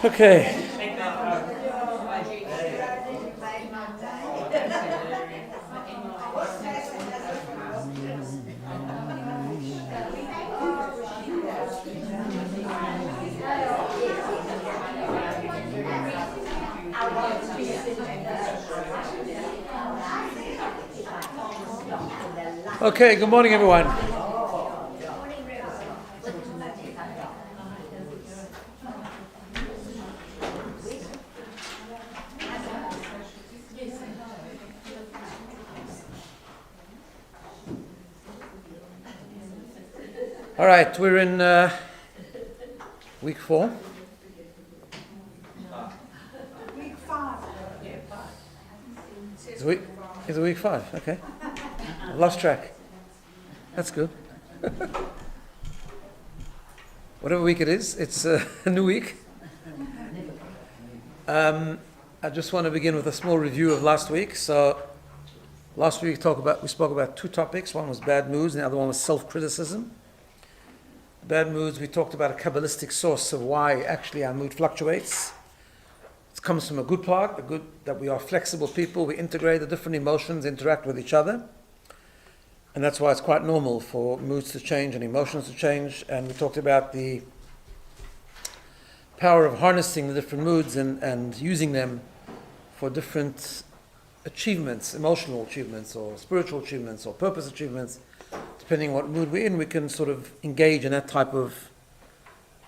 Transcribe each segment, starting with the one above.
Okay. Okay, good morning, everyone. All right, we're in week 4. Week 5. Is it week 5? Okay. I've lost track. That's good. Whatever week it is, it's a new week. I just want to begin with a small review of last week. So, last week we spoke about 2 topics. One was bad moods, and the other one was self-criticism. Bad moods, we talked about a Kabbalistic source of why actually our mood fluctuates. It comes from a good part, that we are flexible people, we integrate the different emotions, interact with each other. And that's why it's quite normal for moods to change and emotions to change. And we talked about the power of harnessing the different moods and using them for different achievements, emotional achievements or spiritual achievements or purpose achievements. Depending on what mood we're in, we can sort of engage in that type of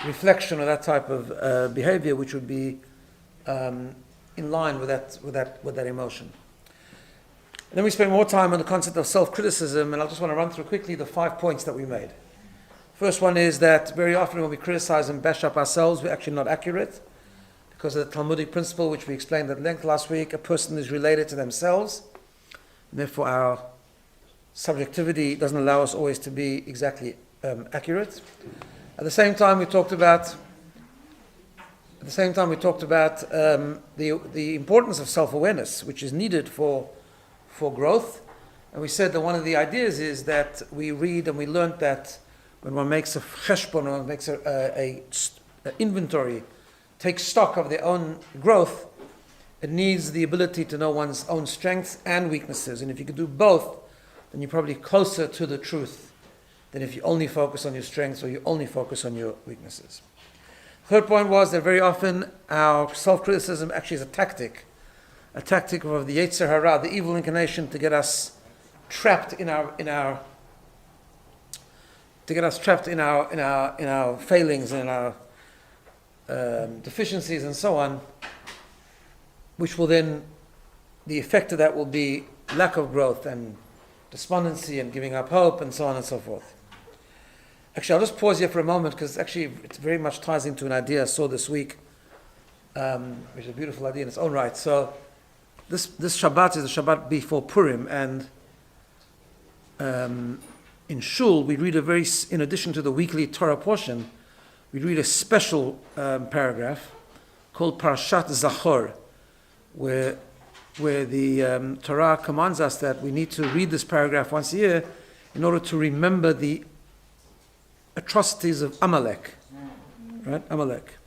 reflection or that type of behavior, which would be in line with that emotion. And then we spend more time on the concept of self-criticism, and I just want to run through quickly the 5 points that we made. First one is that very often when we criticize and bash up ourselves, we're actually not accurate, because of the Talmudic principle, which we explained at length last week. A person is related to themselves, and therefore our subjectivity doesn't allow us always to be exactly accurate. At the same time, we talked about the importance of self-awareness, which is needed for growth. And we said that one of the ideas is that we read and we learned that when one makes a cheshbon, or makes a inventory, takes stock of their own growth, it needs the ability to know one's own strengths and weaknesses. And if you could do both, then you're probably closer to the truth than if you only focus on your strengths or you only focus on your weaknesses. Third point was that very often our self-criticism actually is a tactic of the Yetzer Hara, the evil inclination, to get us trapped in our failings and in our deficiencies and so on, which will then, the effect of that will be lack of growth and despondency and giving up hope and so on and so forth. Actually, I'll just pause here for a moment, because actually it very much ties into an idea I saw this week, which is a beautiful idea in its own right. So this Shabbat is the Shabbat before Purim, and in Shul we read in addition to the weekly Torah portion, we read a special paragraph called Parashat Zachor, where the Torah commands us that we need to read this paragraph once a year in order to remember the atrocities of Amalek. Right? Amalek.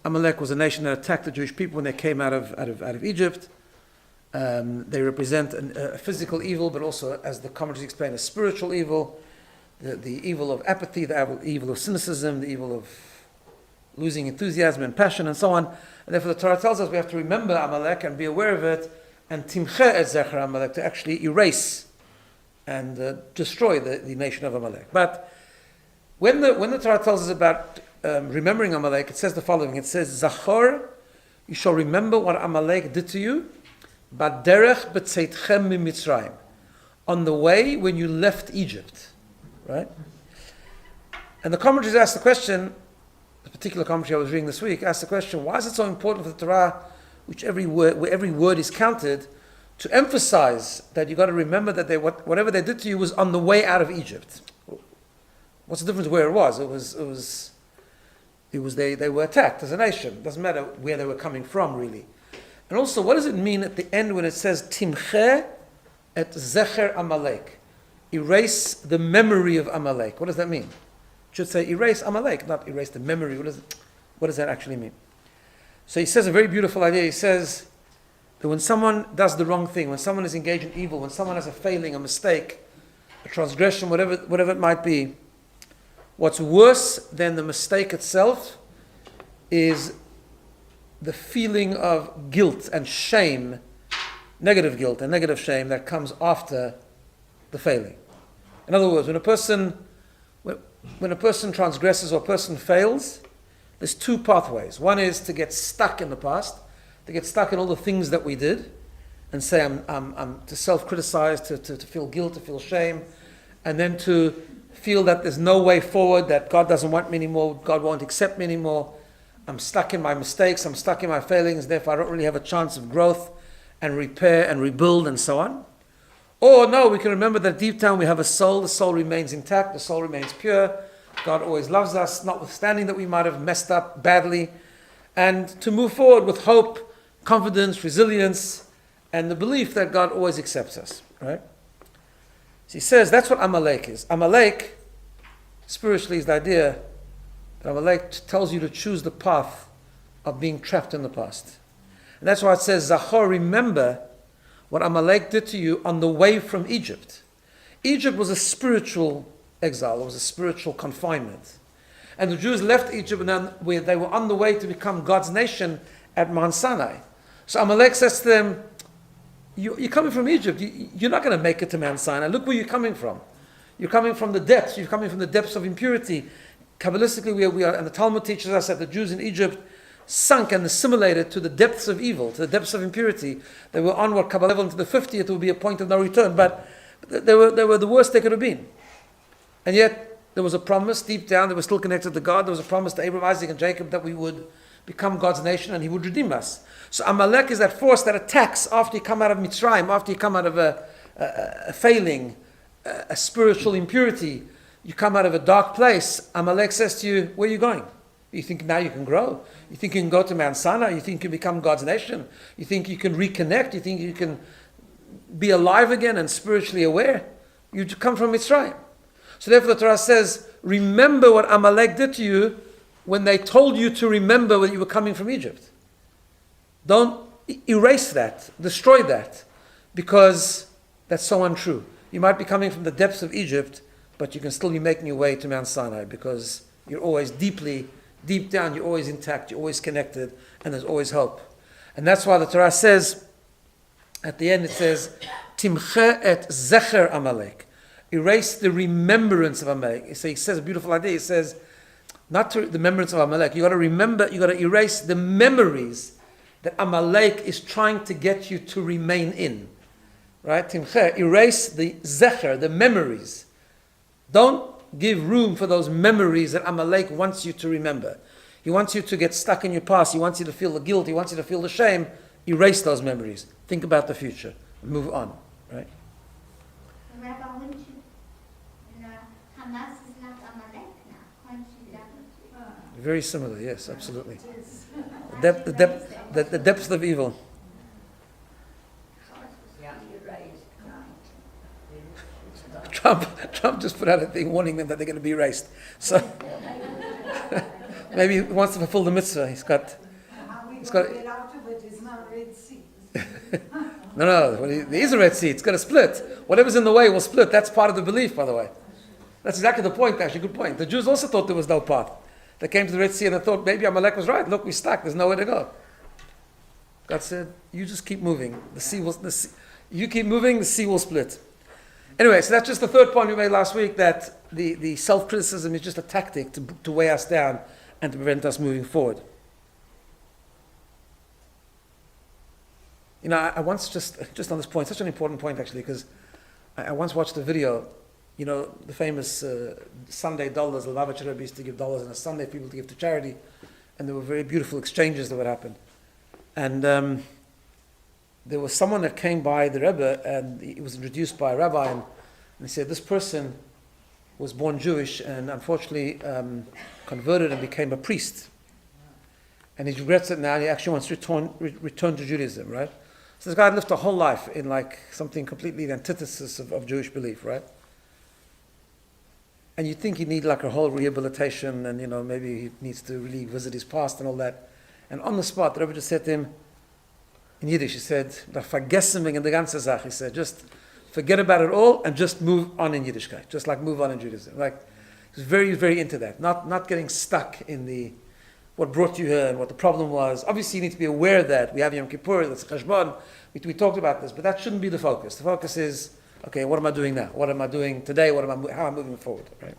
Amalek was a nation that attacked the Jewish people when they came out of Egypt. They represent a physical evil, but also, as the commentaries explain, a spiritual evil. The evil of apathy, the evil of cynicism, the evil of losing enthusiasm and passion, and so on. And therefore the Torah tells us we have to remember Amalek and be aware of it, and timche et zecher Amalek, to actually erase and destroy the nation of Amalek. But when the Torah tells us about remembering Amalek, it says the following. It says, Zachor, you shall remember what Amalek did to you, Baderech b'tzeitchem miMitzrayim, on the way when you left Egypt. Right? And the commentaries ask the question, the particular commentary I was reading this week asked the question, why is it so important for the Torah, where every word is counted, to emphasize that you got to remember that whatever they did to you was on the way out of Egypt? What's the difference where it was? They were attacked as a nation. It doesn't matter where they were coming from, really. And also, what does it mean at the end when it says, Timche et zecher Amalek? Erase the memory of Amalek. What does that mean? It should say erase Amalek, not erase the memory. What does that actually mean? So he says a very beautiful idea. He says that when someone does the wrong thing, when someone is engaged in evil, when someone has a failing, a mistake, a transgression, whatever it might be, what's worse than the mistake itself is the feeling of guilt and shame, negative guilt and negative shame that comes after the failing. In other words, when a person transgresses or a person fails, there's two pathways. One is to get stuck in the past, to get stuck in all the things that we did, and say I'm to self-criticize, to feel guilt, to feel shame, and then to feel that there's no way forward, that God doesn't want me anymore, God won't accept me anymore. I'm stuck in my mistakes, I'm stuck in my failings, therefore I don't really have a chance of growth and repair and rebuild and so on. Or no, we can remember that deep down we have a soul, the soul remains intact, the soul remains pure, God always loves us, notwithstanding that we might have messed up badly, and to move forward with hope, confidence, resilience, and the belief that God always accepts us, right? So he says that's what Amalek is. Amalek, spiritually, is the idea that Amalek tells you to choose the path of being trapped in the past. And that's why it says, Zachor, remember what Amalek did to you on the way from Egypt. Egypt was a spiritual exile, it was a spiritual confinement. And the Jews left Egypt and then they were on the way to become God's nation at Mount Sinai. So Amalek says to them, you're coming from Egypt, you're not going to make it to Mount Sinai. Look where you're coming from. You're coming from the depths, you're coming from the depths of impurity. Kabbalistically, we are, and the Talmud teaches us that the Jews in Egypt sunk and assimilated to the depths of evil, to the depths of impurity. They were on what Kabbalah level into the 50th, it would be a point of no return, but they were the worst they could have been. And yet, there was a promise deep down, they were still connected to God, there was a promise to Abraham, Isaac, and Jacob that we would become God's nation and he would redeem us. So Amalek is that force that attacks after you come out of Mitzrayim, after you come out of a failing, a spiritual impurity, you come out of a dark place. Amalek says to you, where are you going? You think now you can grow? You think you can go to Mount Sinai? You think you can become God's nation? You think you can reconnect? You think you can be alive again and spiritually aware? You come from Mitzrayim. So therefore the Torah says, remember what Amalek did to you when they told you to remember when you were coming from Egypt. Don't erase that, destroy that, because that's so untrue. You might be coming from the depths of Egypt, but you can still be making your way to Mount Sinai because you're always deep down, you're always intact, you're always connected, and there's always hope. And that's why the Torah says, at the end it says, Timche et zecher Amalek. Erase the remembrance of Amalek. So he says a beautiful idea. He says, not to the remembrance of Amalek. You got to remember, you got to erase the memories that Amalek is trying to get you to remain in. Right? Timche, erase the zecher, the memories. Don't give room for those memories that Amalek wants you to remember. He wants you to get stuck in your past. He wants you to feel the guilt. He wants you to feel the shame. Erase those memories. Think about the future. Move on. Right? Rabbi, wouldn't you, Hamas is not Amalek now. Aren't you that? Very similar. Yes, absolutely. The depths of evil. Trump just put out a thing warning them that they're going to be erased. So maybe he wants to fulfill the mitzvah. He's got. Get out of it is not Red Sea. No. There is a Red Sea. It's going to split. Whatever's in the way will split. That's part of the belief, by the way. That's exactly the point, actually. Good point. The Jews also thought there was no path. They came to the Red Sea and they thought maybe Amalek was right. Look, we're stuck. There's nowhere to go. God said, you just keep moving. You keep moving, the sea will split. Anyway, so that's just the third point we made last week, that the self-criticism is just a tactic to weigh us down and to prevent us moving forward. You know, I once just on this point, such an important point actually, because I once watched a video, you know, the famous Sunday dollars, the Lubavitcher Rebbe used to give dollars on a Sunday for people to give to charity, and there were very beautiful exchanges that would happen. And there was someone that came by the Rebbe, and he was introduced by a rabbi, and he said, this person was born Jewish and unfortunately converted and became a priest. And he regrets it now, and he actually wants to return to Judaism, right? So this guy lived a whole life in like something completely the antithesis of Jewish belief, right? And you'd think he'd need like a whole rehabilitation, and maybe he needs to really visit his past and all that. And on the spot, the Rebbe just said to him, in Yiddish, he said, "Vergessen wegen der ganzen Sache." He said, just forget about it all and just move on in Yiddishkeit. Just like move on in Judaism. Like, he was very, very into that. Not getting stuck in what brought you here and what the problem was. Obviously, you need to be aware that we have Yom Kippur, that's Cheshbon. We talked about this, but that shouldn't be the focus. The focus is, okay, what am I doing now? What am I doing today? How am I moving forward? Right?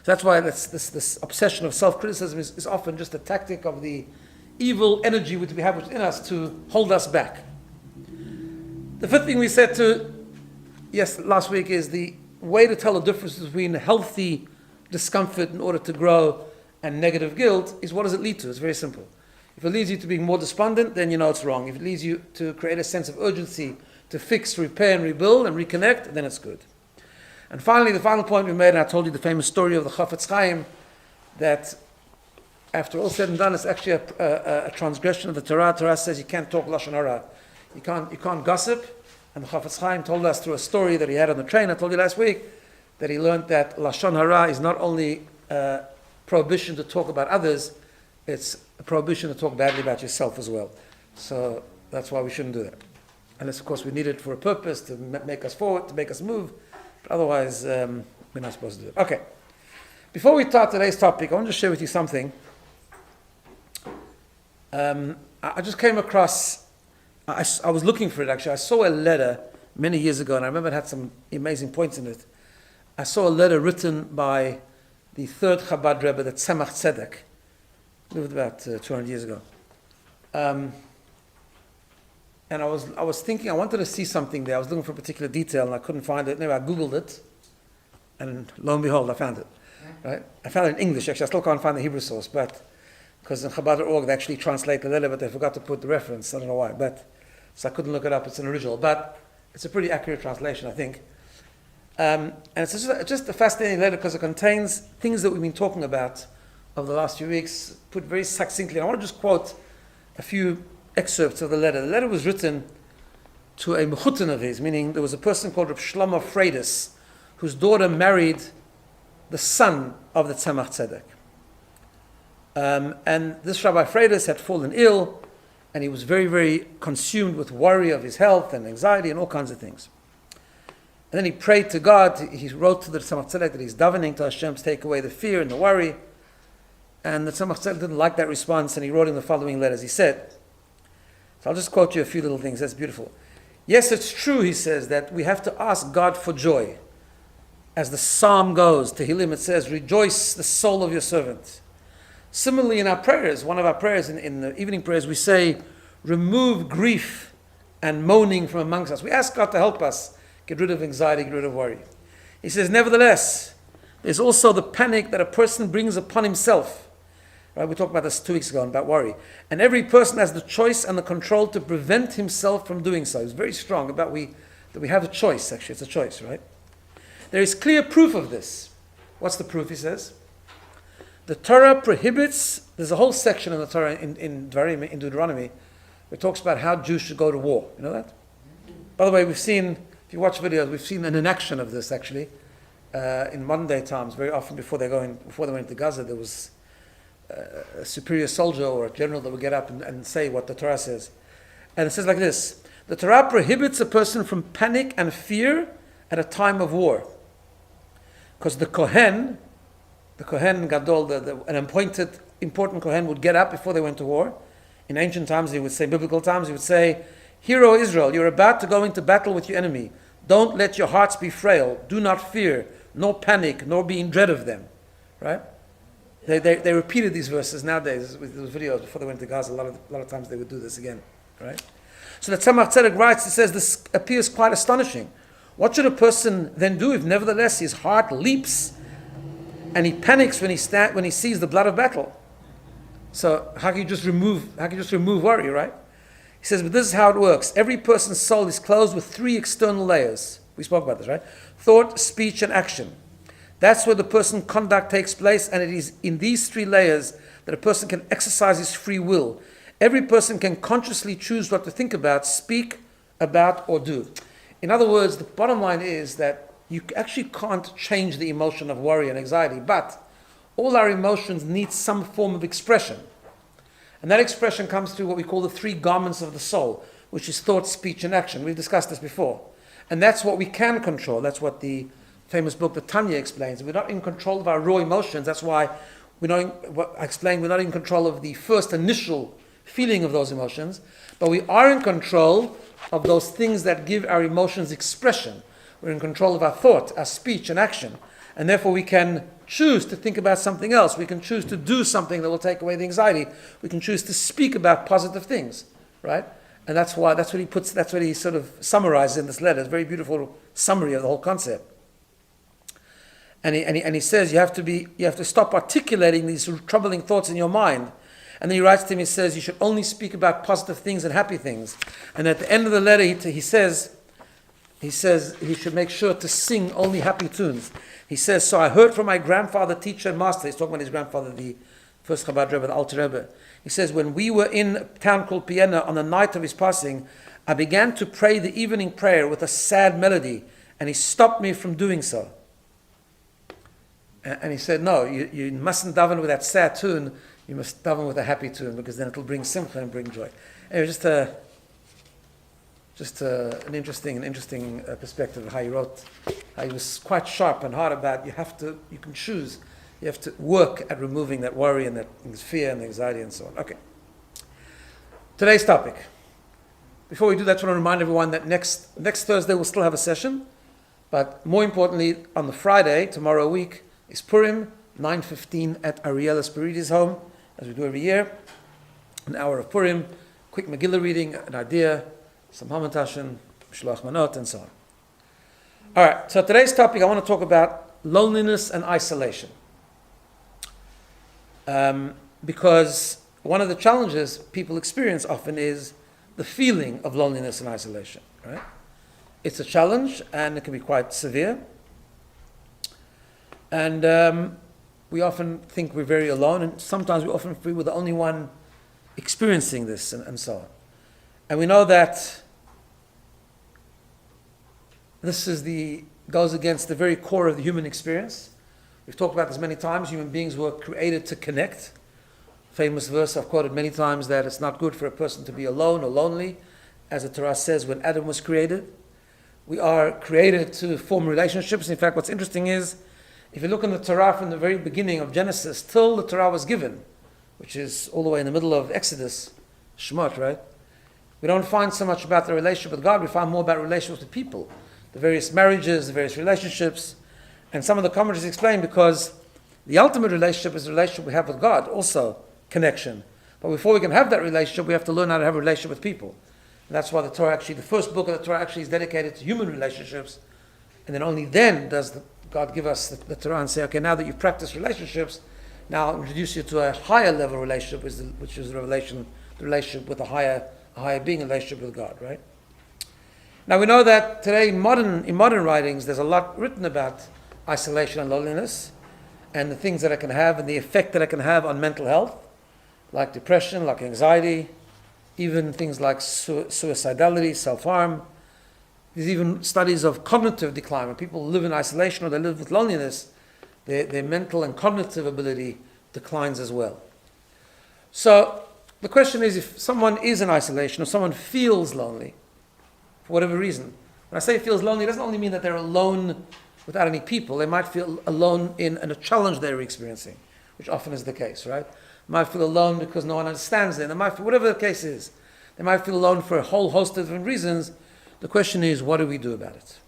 So that's why this obsession of self-criticism is often just a tactic of the evil energy which we have within us to hold us back. The fifth thing we said last week is the way to tell the difference between healthy discomfort in order to grow and negative guilt is, what does it lead to? It's very simple. If it leads you to being more despondent, then you know it's wrong. If it leads you to create a sense of urgency to fix, repair, and rebuild and reconnect, then it's good. And finally, the final point we made, and I told you the famous story of the Chafetz Chaim, that after all said and done, it's actually a transgression of the Torah. Torah says you can't talk Lashon Hara. You can't gossip. And the Chafetz Chaim told us through a story that he had on the train, I told you last week, that he learned that Lashon Hara is not only a prohibition to talk about others, it's a prohibition to talk badly about yourself as well. So that's why we shouldn't do that. Unless, of course, we need it for a purpose, to make us forward, to make us move. But otherwise, we're not supposed to do it. Okay. Before we start today's topic, I want to share with you something. I just came across, I was looking for it actually. I saw a letter many years ago, and I remember it had some amazing points in it. I saw a letter written by the third Chabad Rebbe, the Tzemach Tzedek, lived about 200 years ago. And I was thinking, I wanted to see something there. I was looking for a particular detail and I couldn't find it. Anyway, I Googled it, and lo and behold, I found it. Right? I found it in English, actually. I still can't find the Hebrew source, but because in Chabad.org they actually translate the letter, but they forgot to put the reference. I don't know why, so I couldn't look it up. It's an original, but it's a pretty accurate translation, I think. And it's just a fascinating letter because it contains things that we've been talking about over the last few weeks, put very succinctly. I want to just quote a few excerpts of the letter. The letter was written to a mechutin of his, meaning there was a person called Reb Shlomo Freidis, whose daughter married the son of the Tzemach Tzedek. And this Rabbi Freidis had fallen ill, and he was very, very consumed with worry of his health and anxiety and all kinds of things. And then he prayed to God. He wrote to the Tzemach Tzedek that he's davening to Hashem to take away the fear and the worry. And the Tzemach Tzedek didn't like that response, and he wrote in the following letters. He said, so I'll just quote you a few little things. That's beautiful. Yes, it's true, he says, that we have to ask God for joy. As the psalm goes, Tehillim, it says, rejoice the soul of your servant. Similarly, in our prayers, one of our prayers, in the evening prayers, we say, remove grief and moaning from amongst us. We ask God to help us get rid of anxiety, get rid of worry. He says, nevertheless, there's also the panic that a person brings upon himself. Right? We talked about this 2 weeks ago about worry. And every person has the choice and the control to prevent himself from doing so. He's very strong about that we have a choice, actually. It's a choice, right? There is clear proof of this. What's the proof, he says? The Torah prohibits, there's a whole section in the Torah, in Deuteronomy, where it talks about how Jews should go to war. You know that? By the way, we've seen, if you watch videos, we've seen an enaction of this, actually. In modern day times, very often before they went into Gaza, there was a superior soldier or a general that would get up and say what the Torah says. And it says like this: the Torah prohibits a person from panic and fear at a time of war. Because the Kohen Gadol, an appointed, important Kohen would get up before they went to war. In ancient times, he would say, biblical times, he would say, "Hear, O Israel, you're about to go into battle with your enemy. Don't let your hearts be frail. Do not fear, nor panic, nor be in dread of them." Right? They repeated these verses nowadays with those videos before they went to Gaza. A lot of times they would do this again. Right? So the Tzemach Tzedek writes, he says, this appears quite astonishing. What should a person then do if nevertheless his heart leaps and he panics when he sees the blood of battle? So how can you just remove worry, right? He says, but this is how it works. Every person's soul is clothed with 3 external layers. We spoke about this, right? Thought, speech, and action. That's where the person's conduct takes place, and it is in these three layers that a person can exercise his free will. Every person can consciously choose what to think about, speak about, or do. In other words, the bottom line is that you actually can't change the emotion of worry and anxiety, but all our emotions need some form of expression. And that expression comes through what we call the three garments of the soul, which is thought, speech, and action. We've discussed this before. And that's what we can control. That's what the famous book, the Tanya, explains. We're not in control of our raw emotions. That's why we're not in control of the first initial feeling of those emotions, but we are in control of those things that give our emotions expression. We're in control of our thought, our speech, and action. And therefore we can choose to think about something else. We can choose to do something that will take away the anxiety. We can choose to speak about positive things, right? And that's what he sort of summarizes in this letter. It's a very beautiful summary of the whole concept. And he says you have to stop articulating these troubling thoughts in your mind. And then he writes to him, he says you should only speak about positive things and happy things. And at the end of the letter he says he should make sure to sing only happy tunes. He says, so I heard from my grandfather, teacher, and master. He's talking about his grandfather, the first Chabad Rebbe, the Alter Rebbe. He says, when we were in a town called BINA on the night of his passing, I began to pray the evening prayer with a sad melody, and he stopped me from doing so. And he said, no, you mustn't daven with that sad tune. You must daven with a happy tune, because then it'll bring simcha and bring joy. Anyway, just an interesting perspective of how he wrote. How he was quite sharp and hard about you can choose. You have to work at removing that worry and that fear and anxiety and so on. Okay. Today's topic. Before we do that, I want to remind everyone that next Thursday we'll still have a session, but more importantly, on the Friday, tomorrow week, is Purim, 9:15 at Ariella Spiridi's home, as we do every year. An hour of Purim, quick Megillah reading, an idea, some Hamantashen, Shloach Manot, and so on. All right, so today's topic, I want to talk about loneliness and isolation. Because one of the challenges people experience often is the feeling of loneliness and isolation, right? It's a challenge, and it can be quite severe. And we often think we're very alone, and sometimes we often feel we're the only one experiencing this, and so on. And we know that this goes against the very core of the human experience. We've talked about this many times. Human beings were created to connect. Famous verse I've quoted many times, that it's not good for a person to be alone or lonely, as the Torah says when Adam was created. We are created to form relationships. In fact, what's interesting is, if you look in the Torah from the very beginning of Genesis till the Torah was given, which is all the way in the middle of Exodus, Shemot, right? We don't find so much about the relationship with God, we find more about relationships with people. The various marriages, the various relationships. And some of the commentaries explain because the ultimate relationship is the relationship we have with God, also connection. But before we can have that relationship, we have to learn how to have a relationship with people. And that's why the Torah the first book of the Torah is dedicated to human relationships. And then only then does God give us the Torah and say, okay, now that you've practiced relationships, now I'll introduce you to a higher level relationship, which is the relationship with a higher being, a relationship with God, right? Now we know that today in modern writings, there's a lot written about isolation and loneliness, and the things that it can have, and the effect that it can have on mental health, like depression, like anxiety, even things like suicidality, self-harm. There's even studies of cognitive decline. When people live in isolation or they live with loneliness, their mental and cognitive ability declines as well. So the question is, if someone is in isolation or someone feels lonely, for whatever reason, when I say feels lonely, it doesn't only mean that they're alone without any people. They might feel alone in a challenge they're experiencing, which often is the case, right? They might feel alone because no one understands them. They might feel, whatever the case is, they might feel alone for a whole host of different reasons. The question is, what do we do about it?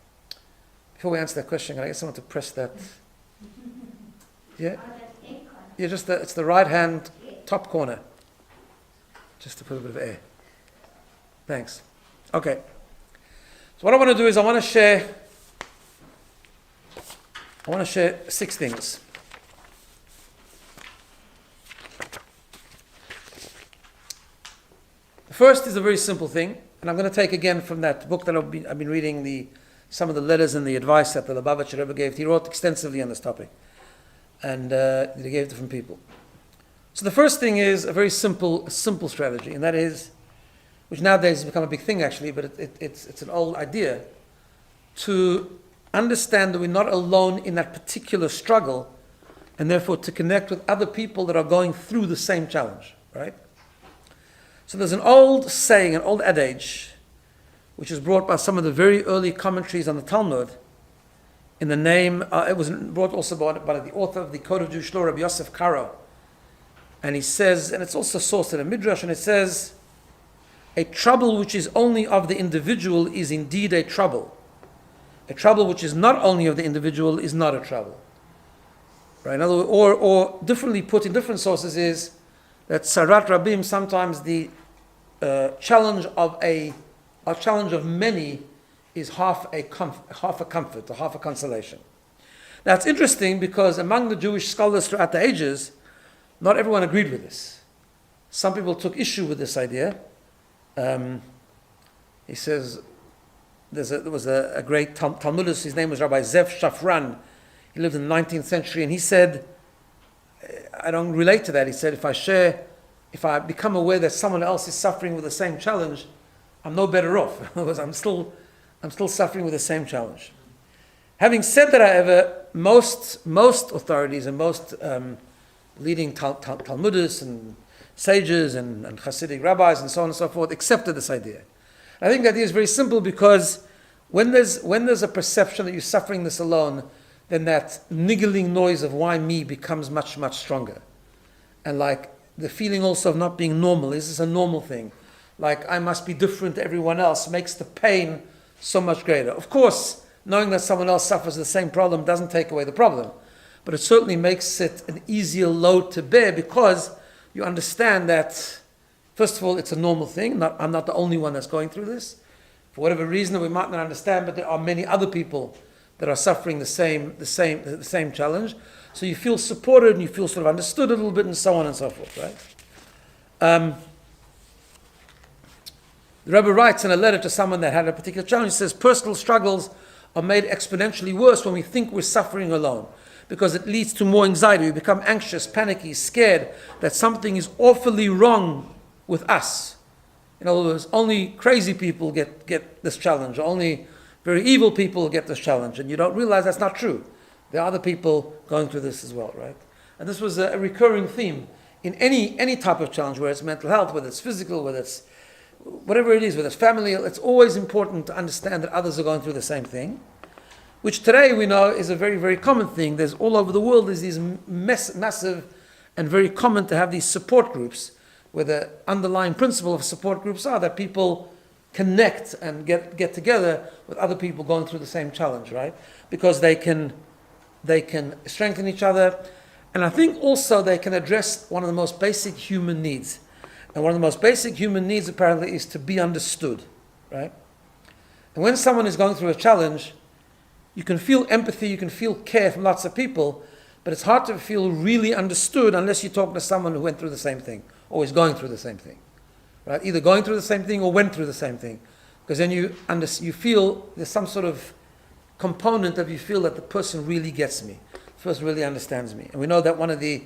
Before we answer that question, can I get someone to press that? Yeah? Yeah, it's the right hand top corner. Just to put a bit of air. Thanks. Okay. So what I want to do is I want to share 6 things. The first is a very simple thing, and I'm going to take again from that book that I've been reading, the some of the letters and the advice that the Lubavitcher Rebbe gave. He wrote extensively on this topic, and he gave different people. So the first thing is a very simple strategy, and that is, which nowadays has become a big thing actually, but it's an old idea, to understand that we're not alone in that particular struggle, and therefore to connect with other people that are going through the same challenge, right? So there's an old saying, an old adage, which is brought by some of the very early commentaries on the Talmud, in the name, it was brought also by the author of the Code of Jewish Law, Rabbi Yosef Karo. And he says, and it's also sourced in a midrash, and it says, a trouble which is only of the individual is indeed a trouble. A trouble which is not only of the individual is not a trouble. Right? In other words, or differently put in different sources is that Sarat Rabim, sometimes the challenge of many is half a comfort or half a consolation. Now it's interesting because among the Jewish scholars throughout the ages, not everyone agreed with this. Some people took issue with this idea. He says, there was a great Talmudist, his name was Rabbi Zev Shafran. He lived in the 19th century, and he said, I don't relate to that. He said, if I become aware that someone else is suffering with the same challenge, I'm no better off, because I'm still suffering with the same challenge. Having said that, however, most authorities and most leading Talmudists and sages and Hasidic rabbis and so on and so forth accepted this idea. I think the idea is very simple, because when there's a perception that you're suffering this alone, then that niggling noise of why me becomes much, much stronger. And like the feeling also of not being normal, is this a normal thing? Like I must be different to everyone else, makes the pain so much greater. Of course, knowing that someone else suffers the same problem doesn't take away the problem, but it certainly makes it an easier load to bear, because you understand that, first of all, it's a normal thing. I'm not the only one that's going through this. For whatever reason that we might not understand, but there are many other people that are suffering the same challenge. So you feel supported and you feel sort of understood a little bit, and so on and so forth, right? The Rebbe writes in a letter to someone that had a particular challenge, he says, personal struggles are made exponentially worse when we think we're suffering alone, because it leads to more anxiety. We become anxious, panicky, scared that something is awfully wrong with us. In other words, only crazy people get this challenge, only very evil people get this challenge, and you don't realize that's not true. There are other people going through this as well, right? And this was a recurring theme in any type of challenge, whether it's mental health, whether it's physical, whether it's whatever it is, whether it's family. It's always important to understand that others are going through the same thing, which today we know is a very, very common thing. There's all over the world, there's these massive and very common to have these support groups, where the underlying principle of support groups are that people connect and get together with other people going through the same challenge, right? Because they can strengthen each other, and I think also they can address one of the most basic human needs. And one of the most basic human needs apparently is to be understood, right? And when someone is going through a challenge, you can feel empathy, you can feel care from lots of people, but it's hard to feel really understood unless you talk to someone who went through the same thing, or is going through the same thing, right? Either going through the same thing or went through the same thing. Because then you feel there's some sort of component of you feel that the person really gets me, the person really understands me. And we know that one of the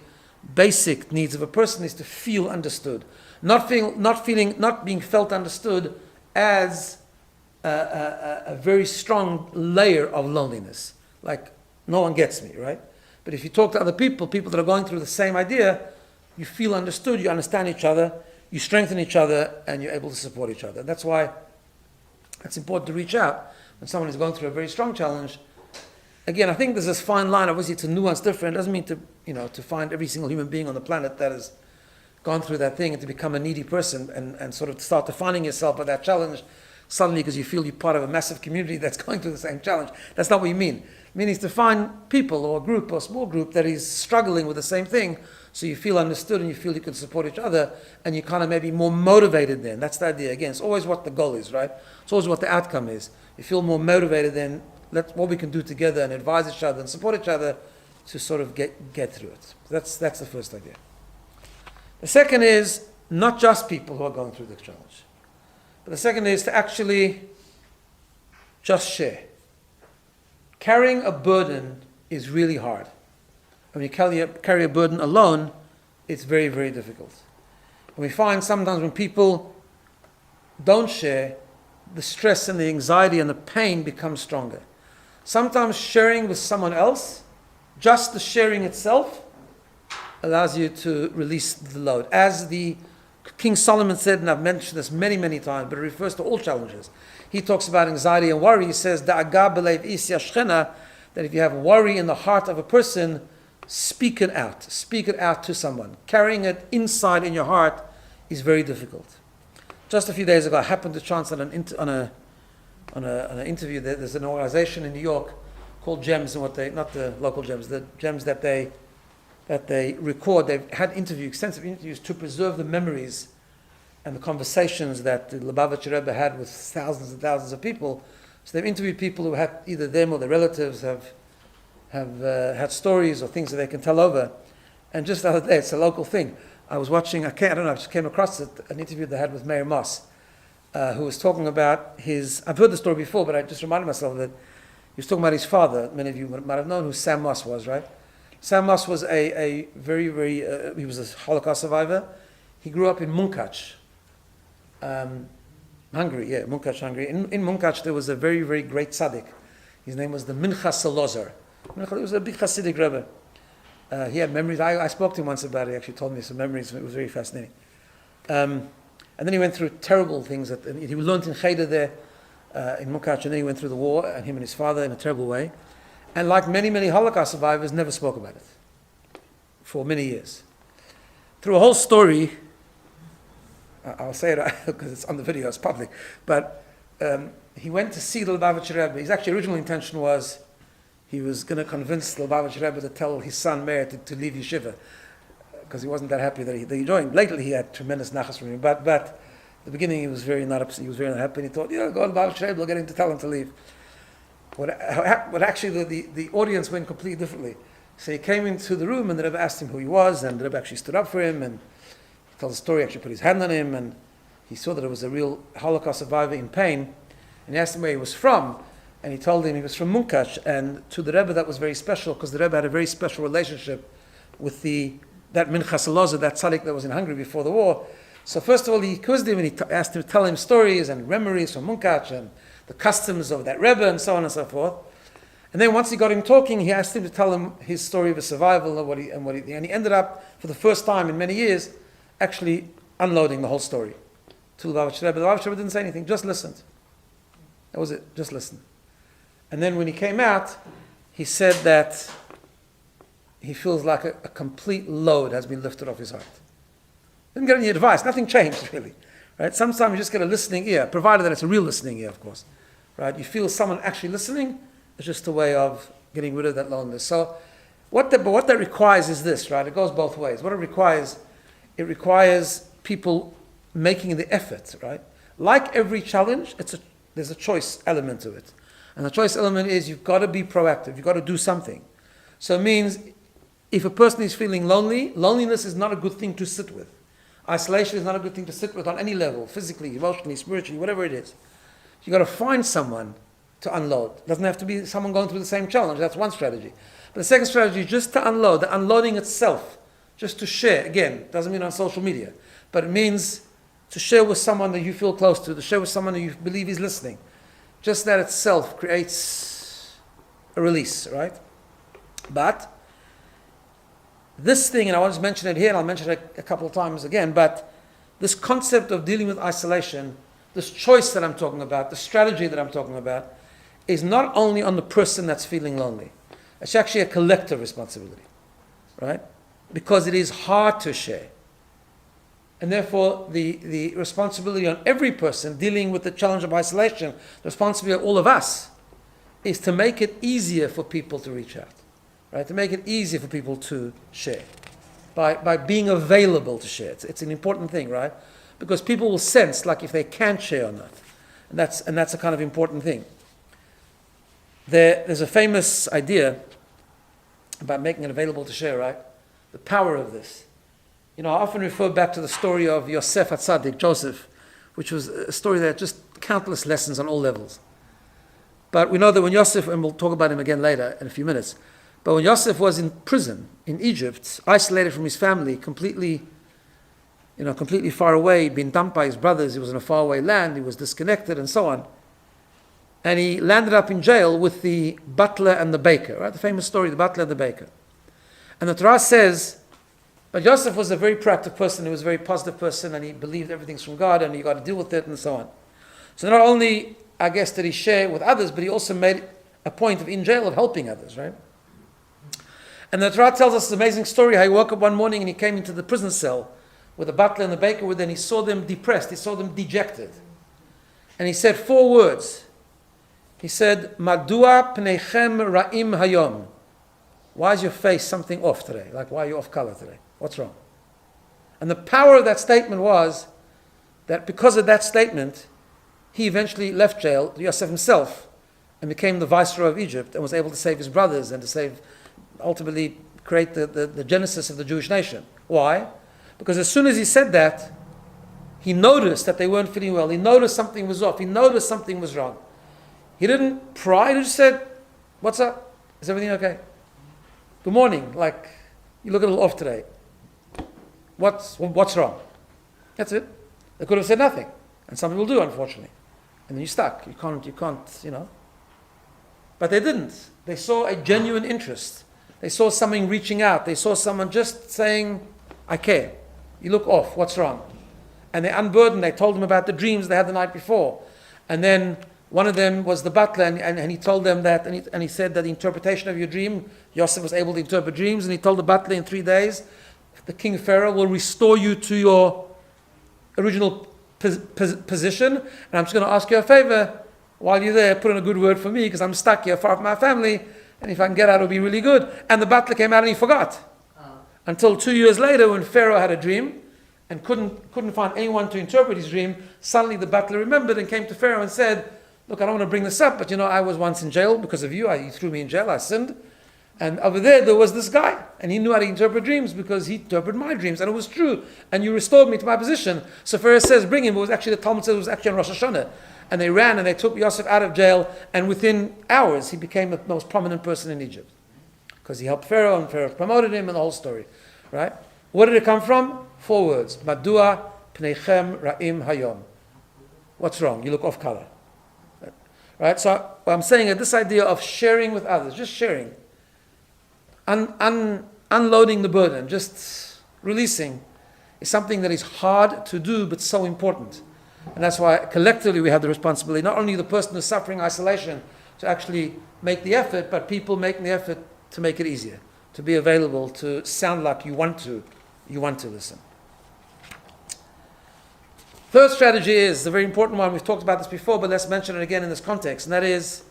basic needs of a person is to feel understood. Not being felt understood as a very strong layer of loneliness. Like, no one gets me, right? But if you talk to other people that are going through the same idea, you feel understood, you understand each other, you strengthen each other, and you're able to support each other. That's why it's important to reach out when someone is going through a very strong challenge. Again, I think there's this fine line. Obviously, it's a nuance different. It doesn't mean to find every single human being on the planet that has gone through that thing and to become a needy person and sort of start defining yourself by that challenge suddenly because you feel you're part of a massive community that's going through the same challenge. That's not what you mean. It means to find people or a group or a small group that is struggling with the same thing, so you feel understood and you feel you can support each other, and you kind of maybe more motivated then. That's the idea. Again, it's always what the goal is, right? It's always what the outcome is. You feel more motivated then, what we can do together and advise each other and support each other to sort of get through it. That's the first idea. The second is not just people who are going through the challenge, but the second is to actually just share. carrying a burden is really hard. When you carry a burden alone, it's very, very difficult. And we find sometimes when people don't share, the stress and the anxiety and the pain becomes stronger. Sometimes sharing with someone else, just the sharing itself, allows you to release the load. As the King Solomon said, and I've mentioned this many, many times, but it refers to all challenges. He talks about anxiety and worry. He says, that if you have worry in the heart of a person, speak it out. Speak it out to someone. Carrying it inside in your heart is very difficult. Just a few days ago, I happened to chance on an interview. There's an organization in New York called GEMS, and not the local GEMS, the GEMS that they record. They've had extensive interviews to preserve the memories and the conversations that the Lubavitcher Rebbe had with thousands and thousands of people. So they've interviewed people who had either them or their relatives have had stories or things that they can tell over. And just the other day, it's a local thing. I was watching, I just came across it, an interview they had with Mayor Moss, who was talking about I've heard the story before, but I just reminded myself that he was talking about his father. Many of you might have known who Sam Moss was, right? Sam Moss was a very, very, he was a Holocaust survivor. He grew up in Munkach, Hungary, Munkach, Hungary. In Munkach, there was a very, very great tzaddik. His name was the Minchas Elazar. He was a big Hasidic Rebbe. He had memories. I spoke to him once about it. He actually told me some memories. It was very fascinating. And then he went through terrible things. He learned in Cheder there, in Munkach, and then he went through the war, and him and his father, in a terrible way. And like many, many Holocaust survivors, never spoke about it for many years. Through a whole story, I'll say it because it's on the video, it's public, but he went to see the Lubavitcher Rebbe. His actual original intention was he was going to convince the Lubavitcher Rebbe to tell his son Meir to leave yeshiva, because he wasn't that happy that he joined. Lately he had tremendous nachas from him, but at the beginning he was very not upset, he was very not happy, and he thought, go to Lubavitcher Rebbe, we'll get him to tell him to leave. What actually the audience went completely differently. So he came into the room and the Rebbe asked him who he was, and the Rebbe actually stood up for him and he told the story, actually put his hand on him, and he saw that it was a real Holocaust survivor in pain, and he asked him where he was from, and he told him he was from Munkach. And to the Rebbe that was very special, because the Rebbe had a very special relationship with that Minchas Elazar, that tzaddik that was in Hungary before the war. So first of all he quizzed him and he asked him to tell him stories and memories from Munkach and the customs of that Rebbe and so on and so forth. And then once he got him talking, he asked him to tell him his story of his survival and he ended up, for the first time in many years, actually unloading the whole story to the Lubavitcher Rebbe. The Lubavitcher Rebbe didn't say anything, just listened. That was it, just listened. And then when he came out, he said that he feels like a complete load has been lifted off his heart. Didn't get any advice, nothing changed really. Right? Sometimes you just get a listening ear, provided that it's a real listening ear, of course. Right? You feel someone actually listening, it's just a way of getting rid of that loneliness. So what that requires is this, right? It goes both ways. What it requires people making the effort, right? Like every challenge, there's a choice element to it. And the choice element is you've got to be proactive, you've got to do something. So it means if a person is feeling lonely, loneliness is not a good thing to sit with. Isolation is not a good thing to sit with on any level, physically, emotionally, spiritually, whatever it is. You've got to find someone to unload. It doesn't have to be someone going through the same challenge. That's one strategy. But the second strategy is just to unload, the unloading itself, just to share. Again, doesn't mean on social media, but it means to share with someone that you feel close to share with someone that you believe is listening. Just that itself creates a release, right? But this thing, and I want to mention it here, and I'll mention it a couple of times again, but this concept of dealing with isolation, this choice that I'm talking about, the strategy that I'm talking about, is not only on the person that's feeling lonely. It's actually a collective responsibility, right? Because it is hard to share. And therefore, the responsibility on every person dealing with the challenge of isolation, the responsibility of all of us, is to make it easier for people to reach out, right? To make it easier for people to share, by being available to share. It's an important thing, right? Because people will sense, like, if they can share or not, and that's a kind of important thing. There's a famous idea about making it available to share, right? The power of this. I often refer back to the story of Yosef HaTzadik, Joseph, which was a story that had just countless lessons on all levels. But we know that when Yosef, and we'll talk about him again later in a few minutes, but when Yosef was in prison in Egypt, isolated from his family, completely far away, he'd been dumped by his brothers, he was in a faraway land, he was disconnected and so on. And he landed up in jail with the butler and the baker, right? The famous story, the butler and the baker. And the Torah says, but Yosef was a very proactive person, he was a very positive person, and he believed everything's from God, and you got to deal with it, and so on. So not only, I guess, did he share with others, but he also made a point of, in jail, of helping others, right? And the Torah tells us this amazing story, how he woke up one morning and he came into the prison cell with the butler and the baker with, and he saw them depressed, he saw them dejected. And he said 4 words. He said, Madua pneichem ra'im hayom. Why is your face something off today? Like, why are you off color today? What's wrong? And the power of that statement was that because of that statement, he eventually left jail, Yosef himself, and became the viceroy of Egypt and was able to save his brothers and to ultimately create the genesis of the Jewish nation. Why? Because as soon as he said that, he noticed that they weren't feeling well. He noticed something was off. He noticed something was wrong. He didn't pry. He just said, what's up? Is everything okay? Good morning. Like, you look a little off today. What's wrong? That's it. They could have said nothing. And some people do, unfortunately. And then you're stuck. You can't. But they didn't. They saw a genuine interest. They saw someone reaching out. They saw someone just saying, I care. You look off. What's wrong? And they unburdened. They told them about the dreams they had the night before. And then one of them was the butler, and he told them that, and he said that the interpretation of your dream, Yosef was able to interpret dreams, and he told the butler in 3 days, the king Pharaoh will restore you to your original position, and I'm just going to ask you a favor. While you're there, put in a good word for me, because I'm stuck here far from my family, and if I can get out, it'll be really good. And the butler came out and he forgot. Until 2 years later, when Pharaoh had a dream, and couldn't find anyone to interpret his dream, suddenly the butler remembered and came to Pharaoh and said, look, I don't want to bring this up, but I was once in jail because of you. You threw me in jail, I sinned. And over there was this guy, and he knew how to interpret dreams because he interpreted my dreams, and it was true. And you restored me to my position. So Pharaoh says, bring him. It was actually, the Talmud says, it was actually on Rosh Hashanah. And they ran and they took Yosef out of jail, and within hours he became the most prominent person in Egypt. Because he helped Pharaoh, and Pharaoh promoted him, and the whole story. Right? Where did it come from? 4 words. Madua pneichem ra'im hayom. What's wrong? You look off color. Right? So what I'm saying is this idea of sharing with others, just sharing, unloading the burden, just releasing, is something that is hard to do but so important. And that's why collectively we have the responsibility, not only the person who's suffering isolation to actually make the effort, but people making the effort to make it easier, to be available, to sound like you want to listen. Third strategy is a very important one. We've talked about this before, but let's mention it again in this context. And that is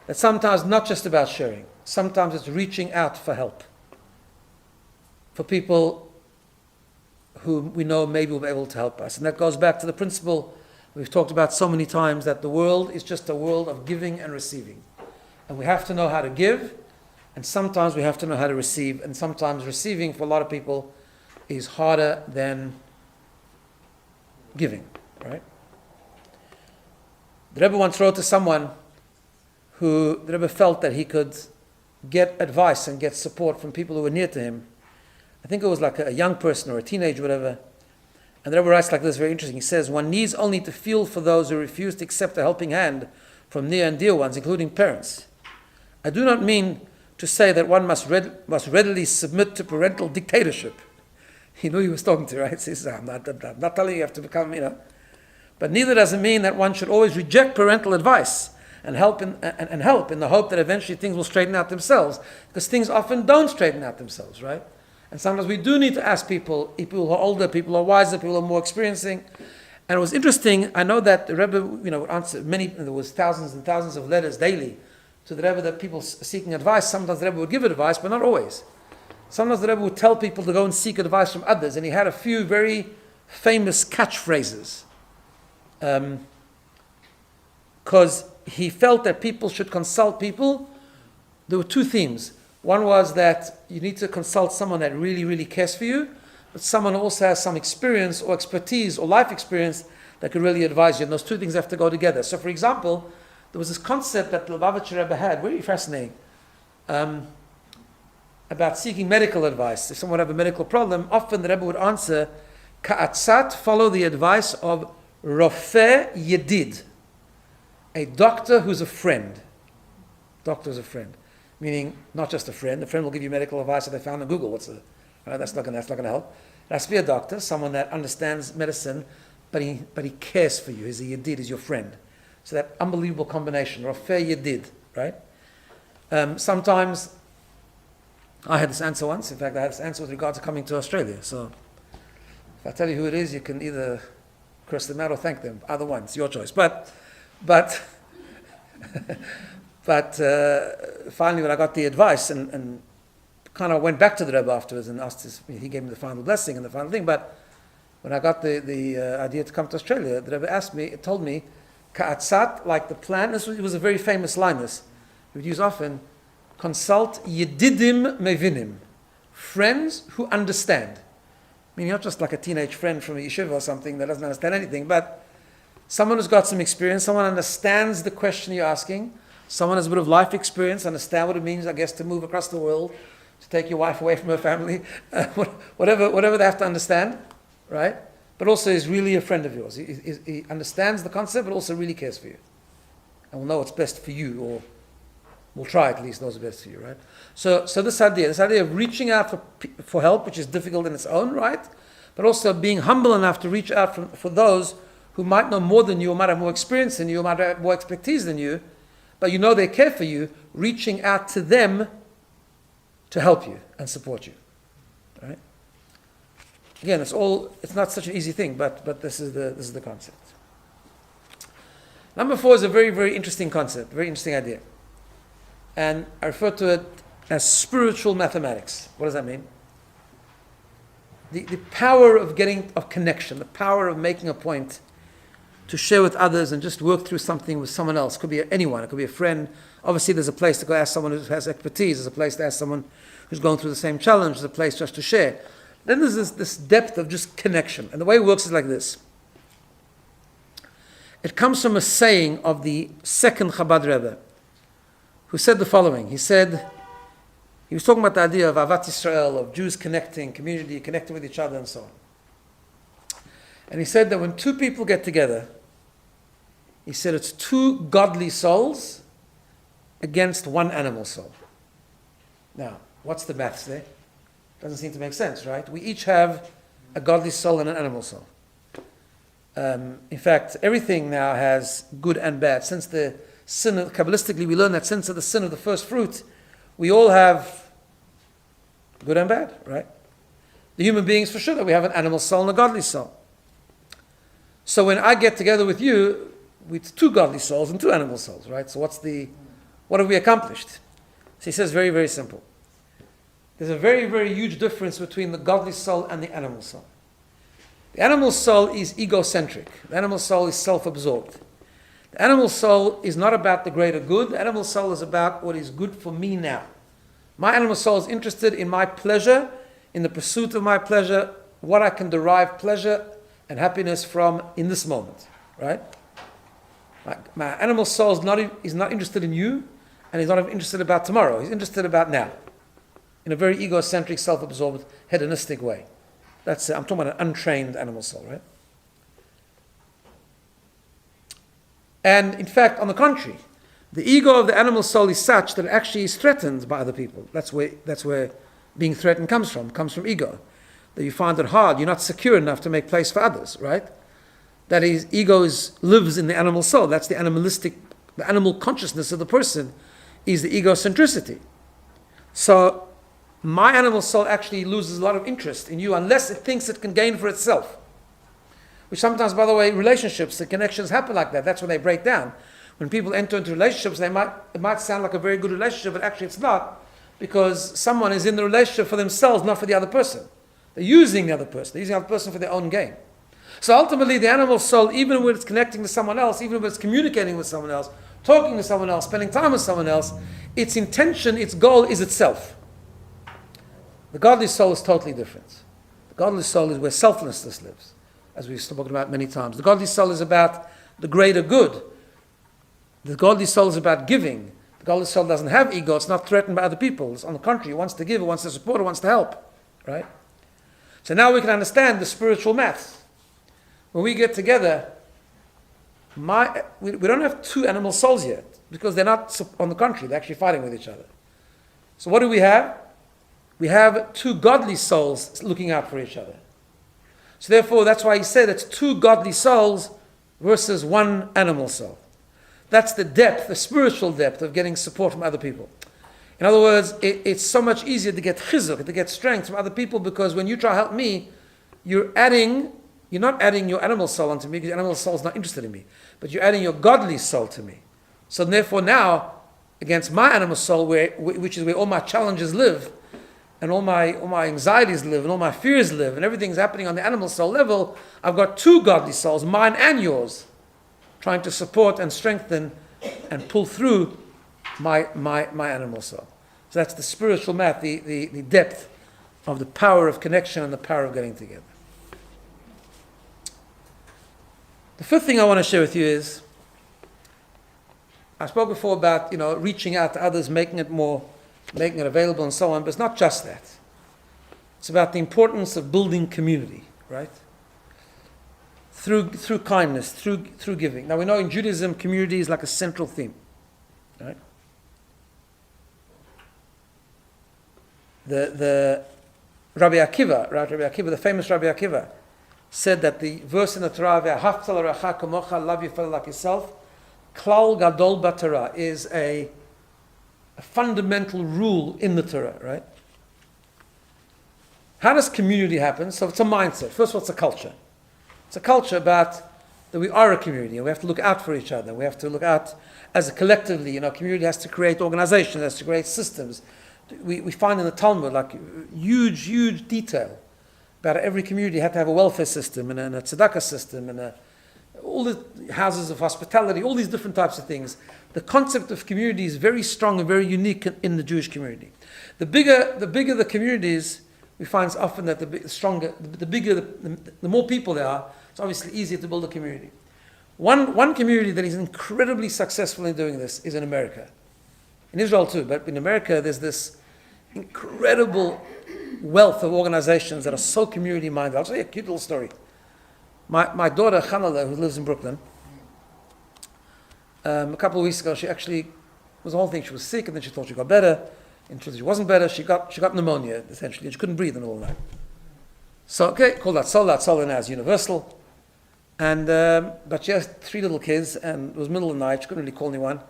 that sometimes not just about sharing. Sometimes it's reaching out for help. For people who we know maybe will be able to help us. And that goes back to the principle we've talked about so many times, that the world is just a world of giving and receiving. And we have to know how to give, and sometimes we have to know how to receive. And sometimes receiving for a lot of people is harder than giving, right? The Rebbe once wrote to someone who the Rebbe felt that he could get advice and get support from people who were near to him. I think it was like a young person or a teenager, whatever. And the Rebbe writes like this, very interesting. He says, one needs only to feel for those who refuse to accept a helping hand from near and dear ones, including parents. I do not mean to say that one must readily submit to parental dictatorship. He knew he was talking to, right? He says, I'm not telling you have to become, But neither does it mean that one should always reject parental advice and help in the hope that eventually things will straighten out themselves. Because things often don't straighten out themselves, right? And sometimes we do need to ask people who are older, people who are wiser, people who are more experiencing. And it was interesting, I know that the Rebbe, would answer there was thousands and thousands of letters daily to the Rebbe that people seeking advice. Sometimes the Rebbe would give advice, but not always. Sometimes the Rebbe would tell people to go and seek advice from others, and he had a few very famous catchphrases. Because he felt that people should consult people. There were 2 themes. One was that you need to consult someone that really, really cares for you, but someone who also has some experience or expertise or life experience that could really advise you. And those 2 things have to go together. So for example, there was this concept that the Lubavitcher Rebbe had, very fascinating, about seeking medical advice. If someone would have a medical problem, often the Rebbe would answer, Ka'atzat, follow the advice of Rofeh Yedid, a doctor who's a friend. Doctor who's a friend. Meaning, not just a friend. A friend will give you medical advice that they found on Google. That's not going to help. It has to be a doctor, someone that understands medicine, but he cares for you. He's a Yedid, he's your friend. So that unbelievable combination, Rofeh Yedid, right? Sometimes, I had this answer once. In fact, I had this answer with regard to coming to Australia. So, if I tell you who it is, you can either curse them out or thank them. Either one, it's your choice. But finally, when I got the advice and kind of went back to the Rebbe afterwards and asked he gave me the final blessing and the final thing. But when I got the idea to come to Australia, the Rebbe told me, Ka'atzat, like the plan. It was a very famous line. This he would use often. Consult Yedidim Mevinim, friends who understand. Meaning not just like a teenage friend from a yeshiva or something that doesn't understand anything, but someone who's got some experience, someone understands the question you're asking, someone has a bit of life experience, understand what it means, I guess, to move across the world, to take your wife away from her family, whatever they have to understand, right? But also is really a friend of yours. He understands the concept, but also really cares for you. And will know what's best for you, or will try at least, knows what's best for you, right? So this idea of reaching out for help, which is difficult in its own right, but also being humble enough to reach out for those who might know more than you, or might have more experience than you, or might have more expertise than you, but you know they care for you, reaching out to them to help you and support you. Right? Again, it's not such an easy thing, but this is the concept. Number 4 is a very, very interesting concept, very interesting idea. And I refer to it as spiritual mathematics. What does that mean? The power of connection, the power of making a point to share with others and just work through something with someone else. It could be anyone, it could be a friend. Obviously there's a place to go ask someone who has expertise, there's a place to ask someone who's going through the same challenge, there's a place just to share. Then there's this depth of just connection. And the way it works is like this. It comes from a saying of the second Chabad Rebbe, who said the following. He was talking about the idea of Avat Yisrael, of Jews connecting, community, connecting with each other and so on. And he said that when two people get together, he said it's two godly souls against one animal soul. Now, what's the maths there? Doesn't seem to make sense, right? We each have a godly soul and an animal soul. In fact, everything now has good and bad. Since the sin, Kabbalistically, we learn that since of the sin of the first fruit, we all have good and bad, right? The human beings, for sure, that we have an animal soul and a godly soul. So when I get together with you, with two godly souls and two animal souls, right? So what have we accomplished? So he says very, very simple. There's a very, very huge difference between the godly soul and the animal soul. The animal soul is egocentric. The animal soul is self-absorbed. The animal soul is not about the greater good. The animal soul is about what is good for me now. My animal soul is interested in my pleasure, in the pursuit of my pleasure, what I can derive pleasure and happiness from in this moment, right? My animal soul is not interested in you, and he's not interested about tomorrow. He's interested about now, in a very egocentric, self-absorbed, hedonistic way. I'm talking about an untrained animal soul, right? And in fact, on the contrary, the ego of the animal soul is such that it actually is threatened by other people. That's where being threatened comes from ego. That you find it hard, you're not secure enough to make place for others, right? That is, ego lives in the animal soul. That's the animal consciousness of the person is the egocentricity. So my animal soul actually loses a lot of interest in you unless it thinks it can gain for itself. Which sometimes, by the way, relationships, the connections happen like that. That's when they break down. When people enter into relationships, it might sound like a very good relationship, but actually it's not, because someone is in the relationship for themselves, not for the other person. They're using the other person. They're using the other person for their own gain. So ultimately, the animal soul, even when it's connecting to someone else, even when it's communicating with someone else, talking to someone else, spending time with someone else, its intention, its goal is itself. The godly soul is totally different. The godly soul is where selflessness lives, as we've spoken about many times. The godly soul is about the greater good. The godly soul is about giving. The godly soul doesn't have ego. It's not threatened by other people. It's on the contrary, it wants to give, it wants to support, it wants to help. Right? So now we can understand the spiritual maths. When we get together, we don't have two animal souls yet, because they're not, on the contrary, they're actually fighting with each other. So what do we have? We have two godly souls looking out for each other. So therefore, that's why he said it's two godly souls versus one animal soul. That's the depth, the spiritual depth of getting support from other people. In other words, it's so much easier to get chizuk, to get strength from other people, because when you try to help me, you're not adding your animal soul onto me, because your animal soul is not interested in me, but you're adding your godly soul to me. So therefore now, against my animal soul, which is where all my challenges live, and all my anxieties live, and all my fears live, and everything's happening on the animal soul level, I've got two godly souls, mine and yours, trying to support and strengthen and pull through my animal soul. So that's the spiritual math, the depth of the power of connection and the power of getting together. The fifth thing I want to share with you is, I spoke before about reaching out to others, making it available and so on, but it's not just that. It's about the importance of building community, right? Through kindness, through giving. Now we know in Judaism, community is like a central theme, right? The Rabbi Akiva, the famous Rabbi Akiva, said that the verse in the Torah, "Ve'ahavta l'recha kamocha," love your fellow like yourself, klal gadol b'Torah, is a fundamental rule in the Torah, right? How does community happen? So it's a mindset. First of all, it's a culture. It's a culture about that we are a community, and we have to look out for each other. We have to look out as a collectively. Community has to create organizations, has to create systems. We find in the Talmud like huge detail about every community had to have a welfare system and a tzedakah system and all the houses of hospitality, all these different types of things. The concept of community is very strong and very unique in the Jewish community. The bigger the communities, we find often that the more people there are, it's obviously easier to build a community. One community that is incredibly successful in doing this is in America. In Israel too, but in America there's this incredible wealth of organizations that are so community-minded. I'll tell you a cute little story. My daughter, Chanala, who lives in Brooklyn, a couple of weeks ago, she actually, it was the whole thing, she was sick and then she thought she got better. In truth, she wasn't better, she got pneumonia, essentially, and she couldn't breathe in the middle of the night. So, called that solar now is universal. And, but she has 3 little kids and it was middle of the night, she couldn't really call anyone.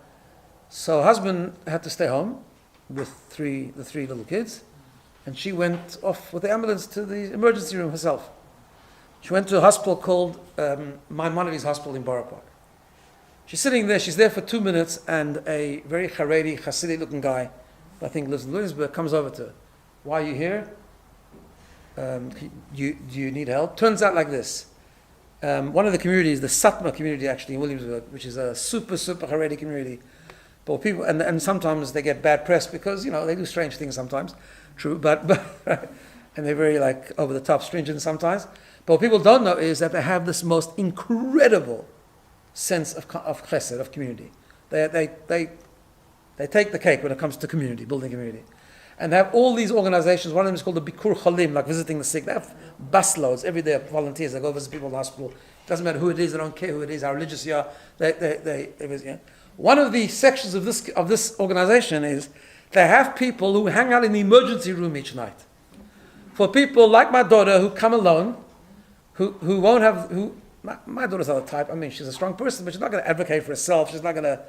So her husband had to stay home with the 3 little kids. And she went off with the ambulance to the emergency room herself. She went to a hospital called Maimonides Hospital in Borough Park. She's sitting there, she's there for 2 minutes, and a very Haredi, Hasidic looking guy, who I think lives in Williamsburg, comes over to her. Why are you here? Do you need help? Turns out like this. One of the communities, the Satmar community actually in Williamsburg, which is a super Haredi community, but people, and sometimes they get bad press because, they do strange things sometimes. True, but and they're very over the top stringent sometimes. But what people don't know is that they have this most incredible sense of chesed, of community. They take the cake when it comes to community, building community. And they have all these organizations. One of them is called the Bikur Cholim, like visiting the sick. They have busloads every day of volunteers that go visit people in the hospital. It doesn't matter who it is, they don't care who it is, how religious you are. They visit. One of the sections of this organization is they have people who hang out in the emergency room each night. For people like my daughter who come alone, who won't have, my daughter's not the type, she's a strong person, but she's not going to advocate for herself, she's not going to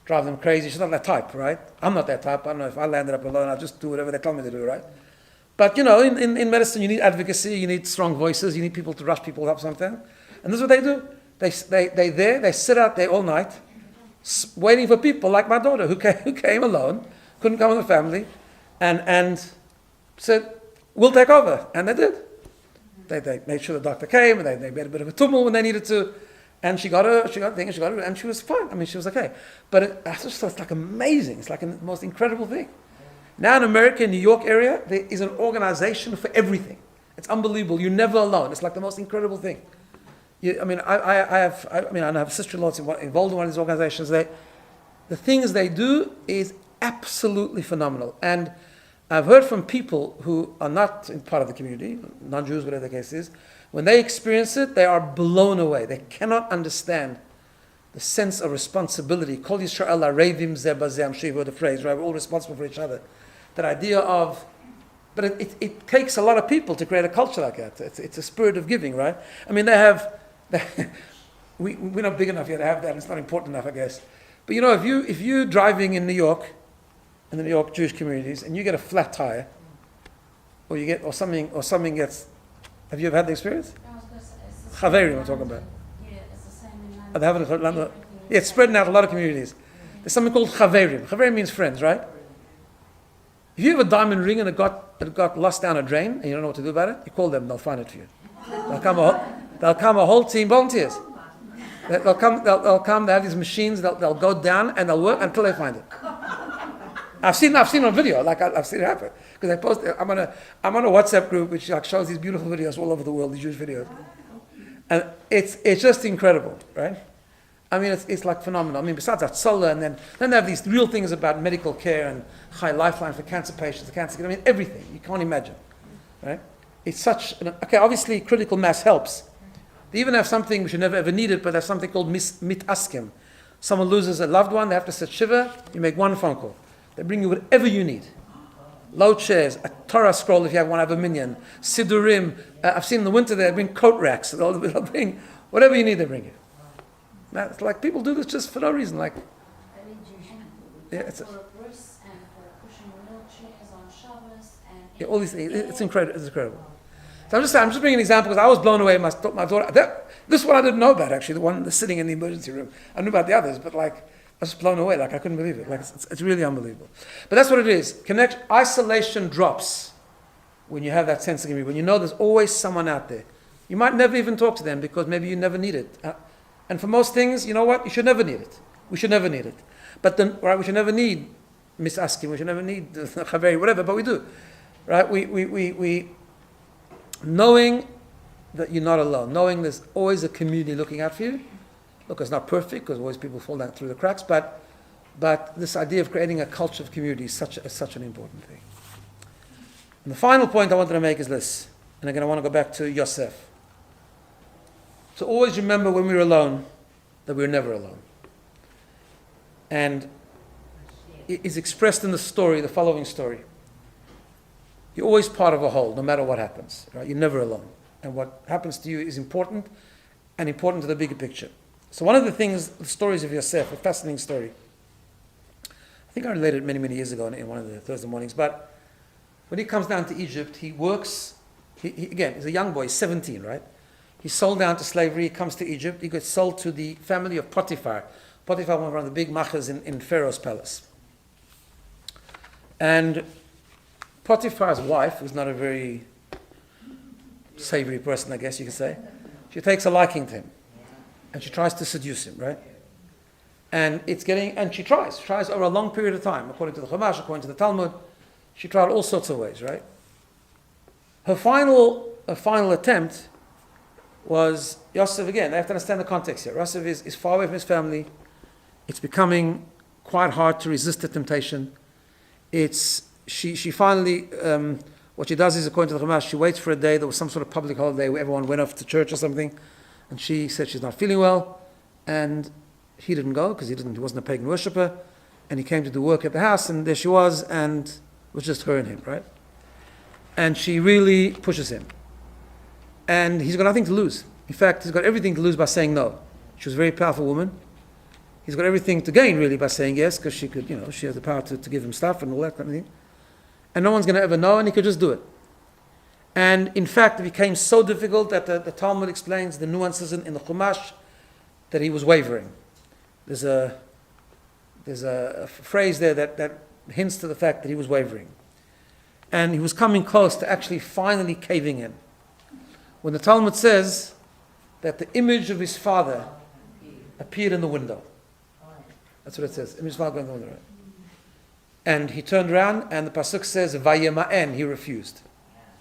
drive them crazy, she's not that type, right? I'm not that type, I don't know, if I landed up alone, I'll just do whatever they tell me to do, right? But in medicine you need advocacy, you need strong voices, you need people to rush people up something. And this is what they do. They sit out there all night, waiting for people like my daughter who came alone, couldn't come with a family, and said, we'll take over. And they did. They made sure the doctor came, and they made a bit of a tumult when they needed to. And she got her thing, and she was fine. She was okay. But I just thought it's amazing. It's the most incredible thing. Now in America, in New York area, there is an organization for everything. It's unbelievable. You're never alone. It's the most incredible thing. I have a sister-in-law involved in one of these organizations. the things they do is absolutely phenomenal. And I've heard from people who are not in part of the community, non-Jews, whatever the case is, when they experience it, they are blown away. They cannot understand the sense of responsibility. Kol Yisrael arevim zeh bazeh. I'm sure you've heard the phrase, right? We're all responsible for each other. That idea of, but it takes a lot of people to create a culture like that. It's a spirit of giving, right? I mean, we're not big enough yet to have that. It's not important enough, I guess. But you know, if you're driving in New York, in the New York Jewish communities, and you get a flat tire, or something gets. Have you ever had the experience? I was going to say, it's the Chaverim, I'm talking about. Yeah, it's the same in They have it in London. Yeah, it's spreading out a lot of communities. There's something called Chaverim. Chaverim means friends, right? If you have a diamond ring and it got lost down a drain and you don't know what to do about it, you call them, they'll find it for you. They'll come a whole team, volunteers. They'll come, they have these machines, they'll go down and they'll work until they find it. I've seen on video, like I've seen it happen. Because I post, I'm on a WhatsApp group which like shows these beautiful videos all over the world, these Jewish videos. And it's just incredible, right? I mean, it's like phenomenal. I mean, besides that, solar, and then they have these real things about medical care and high lifeline for cancer patients, I mean, everything. You can't imagine, right? It's such, okay, obviously critical mass helps. They even have something which you never ever needed, but there's something called mitaskim. Someone loses a loved one, they have to sit shiva, you make one phone call. They bring you whatever you need. Low chairs, a Torah scroll if you have one, have a minyan, sidurim. I've seen in the winter they bring coat racks. They'll bring whatever you need, they bring you. Now, it's like people do this just for no reason. Like, yeah, it's for Bruce and for pushing wheelchairs on Shabbos and yeah, all these things. It's incredible. It's incredible. So I'm just bringing an example because I was blown away. My daughter. This one I didn't know about actually. The one that's sitting in the emergency room. I knew about the others, but like I was blown away. Like I couldn't believe it. Like it's really unbelievable. But that's what it is. Isolation drops when you have that sense of community. When you know there's always someone out there. You might never even talk to them because maybe you never need it. And for most things, you know what? You should never need it. We should never need it. But then, right? We should never need misasking. We should never need chaveri, whatever. But we do, right? We knowing that you're not alone, knowing there's always a community looking out for you. Look, it's not perfect because always people fall down through the cracks. But this idea of creating a culture of community is such an important thing. And the final point I wanted to make is this. And again, I want to go back to Yosef. So always remember when we were alone, that we were never alone. And it is expressed in the story, the following story. You're always part of a whole, no matter what happens. Right? You're never alone. And what happens to you is important, and important to the bigger picture. So one of the things, the stories of Yosef, a fascinating story. I think I related it many, many years ago in one of the Thursday mornings. But when he comes down to Egypt, he works, again, he's a young boy, he's 17, right? He's sold down to slavery, he comes to Egypt, he gets sold to the family of Potiphar. Potiphar was one of the big machas in Pharaoh's palace. And Potiphar's wife, who's not a very savory person, I guess you could say, she takes a liking to him. And she tries to seduce him, right? And she tries over a long period of time, according to the Chumash, according to the Talmud. She tried all sorts of ways, right? Her final attempt was Yosef. Again, they have to understand the context here. Yosef is far away from his family. It's becoming quite hard to resist the temptation. She finally, what she does is, according to the Chumash, she waits for a day. There was some sort of public holiday where everyone went off to church or something, and she said she's not feeling well, and he didn't go because he wasn't a pagan worshipper, and he came to do work at the house, and there she was, and it was just her and him, right? And she really pushes him. And he's got nothing to lose. In fact, he's got everything to lose by saying no. She was a very powerful woman. He's got everything to gain, really, by saying yes, because she could, she has the power to give him stuff and all that kind of thing. And no one's going to ever know, and he could just do it. And in fact, it became so difficult that the Talmud explains the nuances in the Chumash that he was wavering. There's a phrase there that hints to the fact that he was wavering. And he was coming close to actually finally caving in. When the Talmud says that the image of his father appeared in the window. That's what it says. Image of his father going in the window. Right? And he turned around, and the pasuk says, "Vayema'en," he refused,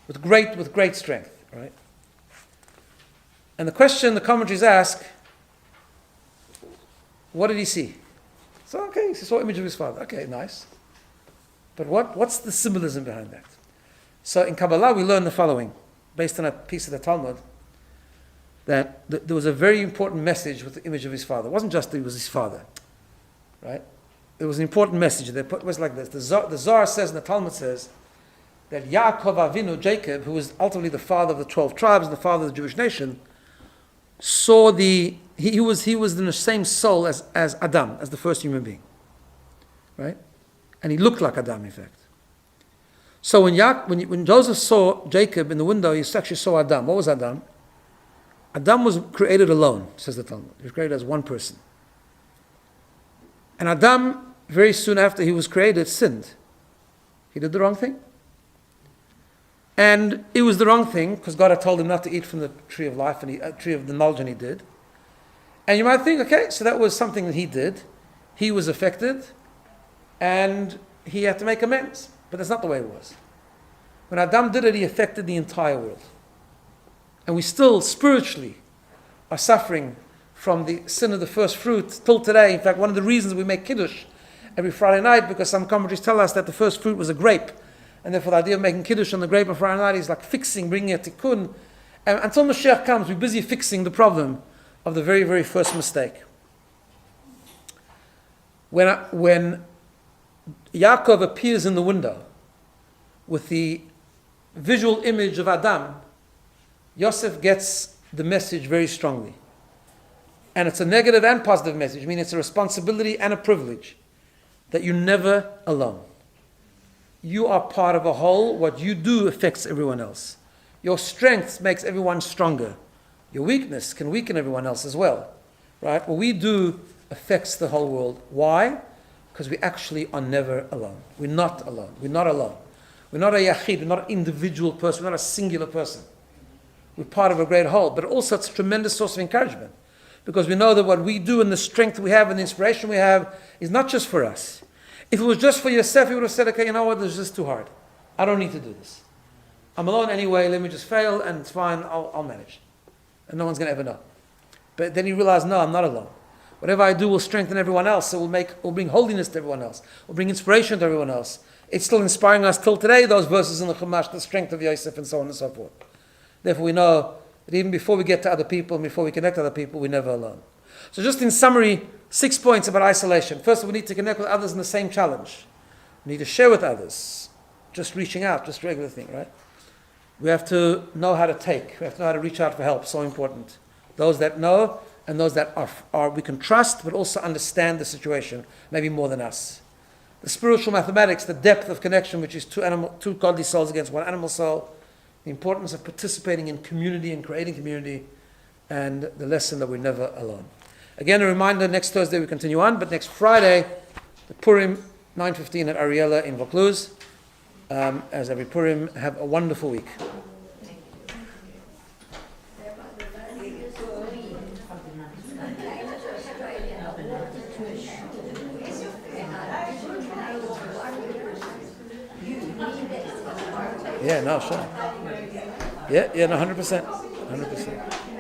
with great strength. Right? And the question the commentaries ask, what did he see? So, okay, he saw image of his father. Okay, nice. But what's the symbolism behind that? So in Kabbalah we learn the following, based on a piece of the Talmud, that there was a very important message with the image of his father. It wasn't just that he was his father, right? It was an important message. It was like this. The Zohar says, and the Talmud says, that Yaakov Avinu, Jacob, who was ultimately the father of the 12 tribes, the father of the Jewish nation, saw he was in the same soul as Adam, as the first human being, right? And he looked like Adam, in fact. So when Joseph saw Jacob in the window, he actually saw Adam. What was Adam? Adam was created alone, says the Talmud. He was created as one person. And Adam, very soon after he was created, sinned. He did the wrong thing. And it was the wrong thing because God had told him not to eat from the tree of life, and tree of the knowledge, and he did. And you might think, okay, so that was something that he did. He was affected, and he had to make amends. But that's not the way it was. When Adam did it, he affected the entire world. And we still, spiritually, are suffering from the sin of the first fruit till today. In fact, one of the reasons we make Kiddush every Friday night, because some commentaries tell us that the first fruit was a grape. And therefore the idea of making Kiddush on the grape on Friday night is like bringing a tikkun. And until Mashiach comes, we're busy fixing the problem of the very, very first mistake. When Yaakov appears in the window with the visual image of Adam, Yosef gets the message very strongly. And it's a negative and positive message, meaning it's a responsibility and a privilege that you're never alone. You are part of a whole. What you do affects everyone else. Your strength makes everyone stronger. Your weakness can weaken everyone else as well. Right? What we do affects the whole world. Why? Because we actually are never alone. We're not alone. We're not alone. We're not a yachid. We're not an individual person. We're not a singular person. We're part of a great whole. But also it's a tremendous source of encouragement. Because we know that what we do and the strength we have and the inspiration we have is not just for us. If it was just for yourself, you would have said, okay, you know what, this is just too hard. I don't need to do this. I'm alone anyway, let me just fail and it's fine, I'll manage. And no one's going to ever know. But then you realize, no, I'm not alone. Whatever I do will strengthen everyone else. It will bring holiness to everyone else. It will bring inspiration to everyone else. It's still inspiring us till today, those verses in the Chumash, the strength of Yosef and so on and so forth. Therefore we know that even before we get to other people and before we connect to other people, we're never alone. So just in summary, 6 points about isolation. First, we need to connect with others in the same challenge. We need to share with others. Just reaching out, just a regular thing, right? We have to know how to take. We have to know how to reach out for help. So important. Those that know and those that are we can trust, but also understand the situation, maybe more than us. The spiritual mathematics, the depth of connection, which is two godly souls against one animal soul. The importance of participating in community and creating community. And the lesson that we're never alone. Again, a reminder, next Thursday we continue on, but next Friday, the Purim, 9:15 at Ariella in Vaucluse. As every Purim, have a wonderful week. Yeah, no, sure. Yeah, no, 100%. 100%.